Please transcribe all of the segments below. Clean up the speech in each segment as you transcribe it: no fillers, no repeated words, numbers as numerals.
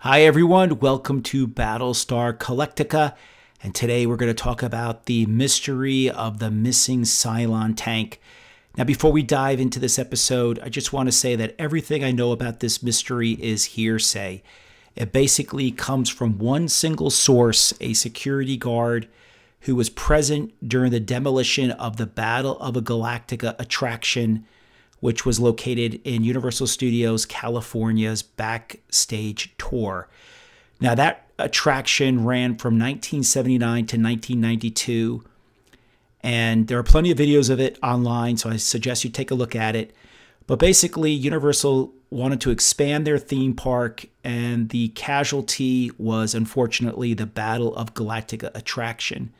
Hi everyone, welcome to Battlestar Galactica, and today we're going to talk about the mystery of the missing Cylon tank. Now before we dive into this episode, I just want to say that everything I know about this mystery is hearsay. It basically comes from one single source, a security guard who was present during the demolition of the Battle of Galactica attraction, which was located in Universal Studios California's backstage tour. Now, that attraction ran from 1979 to 1992, and there are plenty of videos of it online, so I suggest you take a look at it. But basically, Universal wanted to expand their theme park, and the casualty was, unfortunately, the Battle of Galactica attraction.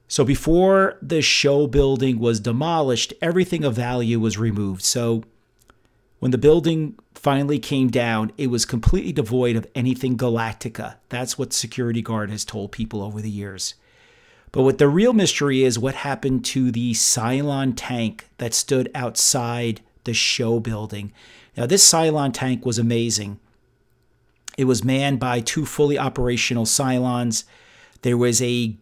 So before the show building was demolished, everything of value was removed. So when the building finally came down, it was completely devoid of anything Galactica. That's what security guard has told people over the years. But what the real mystery is, what happened to the Cylon tank that stood outside the show building. Now, this Cylon tank was amazing. It was manned by two fully operational Cylons. There was a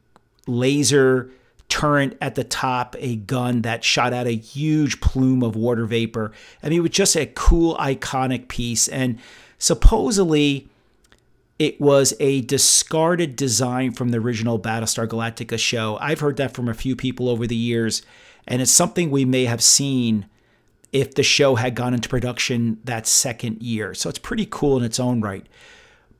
laser turret at the top, a gun that shot out a huge plume of water vapor. I mean, it was just a cool, iconic piece. And supposedly, it was a discarded design from the original Battlestar Galactica show. I've heard that from a few people over the years, and it's something we may have seen if the show had gone into production that second year. So it's pretty cool in its own right.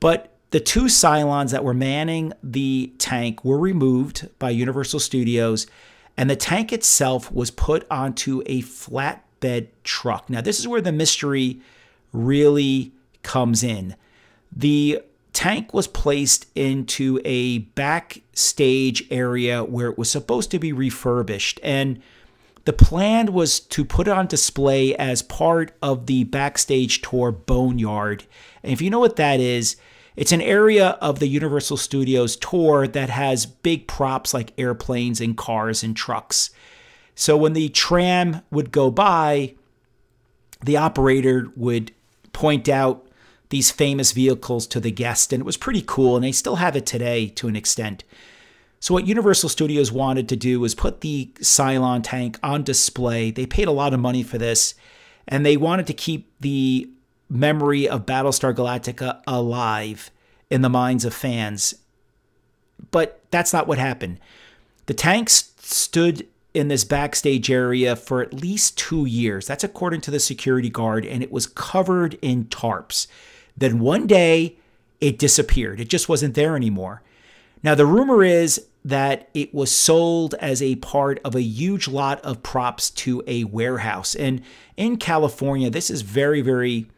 But the two Cylons that were manning the tank were removed by Universal Studios, and the tank itself was put onto a flatbed truck. Now, this is where the mystery really comes in. The tank was placed into a backstage area where it was supposed to be refurbished, and the plan was to put it on display as part of the backstage tour Boneyard. And if you know what that is, it's an area of the Universal Studios tour that has big props like airplanes and cars and trucks. So when the tram would go by, the operator would point out these famous vehicles to the guest, and it was pretty cool, and they still have it today to an extent. So what Universal Studios wanted to do was put the Cylon tank on display. They paid a lot of money for this, and they wanted to keep the memory of Battlestar Galactica alive in the minds of fans. But that's not what happened. The tank stood in this backstage area for at least 2 years. That's according to the security guard, and it was covered in tarps. Then one day, it disappeared. It just wasn't there anymore. Now, the rumor is that it was sold as a part of a huge lot of props to a warehouse. And in California, this is very, very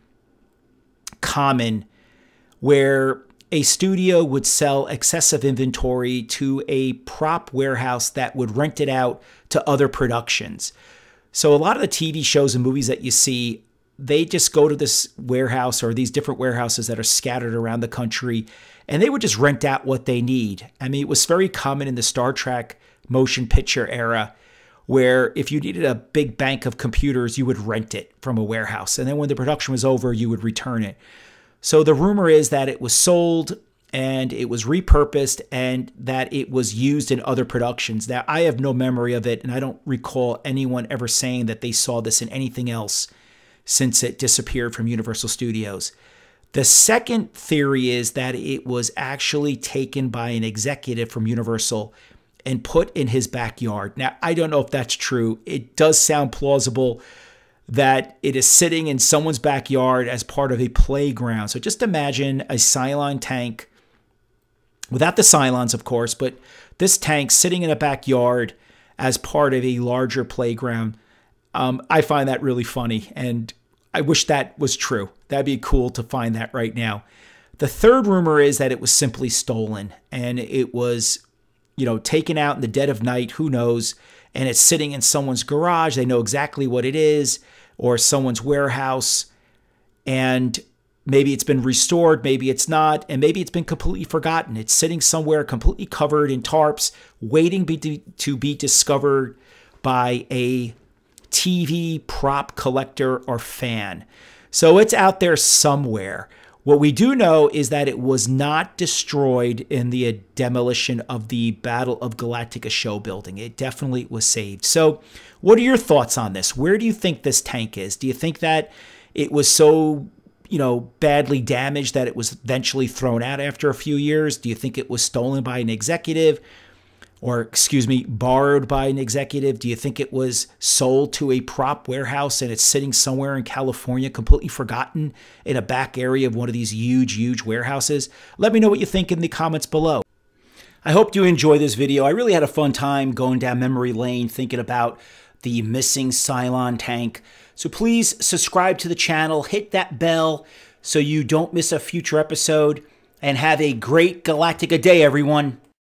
common, where a studio would sell excessive inventory to a prop warehouse that would rent it out to other productions. So a lot of the TV shows and movies that you see, they just go to this warehouse or these different warehouses that are scattered around the country, and they would just rent out what they need. I mean, it was very common in the Star Trek motion picture era, where if you needed a big bank of computers, you would rent it from a warehouse. And then when the production was over, you would return it. So the rumor is that it was sold and it was repurposed and that it was used in other productions. Now, I have no memory of it, and I don't recall anyone ever saying that they saw this in anything else since it disappeared from Universal Studios. The second theory is that it was actually taken by an executive from Universal and put in his backyard. Now, I don't know if that's true. It does sound plausible that it is sitting in someone's backyard as part of a playground. So just imagine a Cylon tank, without the Cylons, of course, but this tank sitting in a backyard as part of a larger playground. I find that really funny, and I wish that was true. That'd be cool to find that right now. The third rumor is that it was simply stolen, and it was, taken out in the dead of night, who knows, and it's sitting in someone's garage. They know exactly what it is, or someone's warehouse, and maybe it's been restored, maybe it's not, and maybe it's been completely forgotten. It's sitting somewhere completely covered in tarps, waiting to be discovered by a TV prop collector or fan. So it's out there somewhere. What we do know is that it was not destroyed in the demolition of the Battle of Galactica show building. It definitely was saved. So what are your thoughts on this? Where do you think this tank is? Do you think that it was so, badly damaged that it was eventually thrown out after a few years? Do you think it was stolen by an executive? Or, borrowed by an executive? Do you think it was sold to a prop warehouse and it's sitting somewhere in California, completely forgotten in a back area of one of these huge warehouses? Let me know what you think in the comments below. I hope you enjoy this video. I really had a fun time going down memory lane thinking about the missing Cylon tank. So please subscribe to the channel, hit that bell so you don't miss a future episode, and have a great Galactica day, everyone.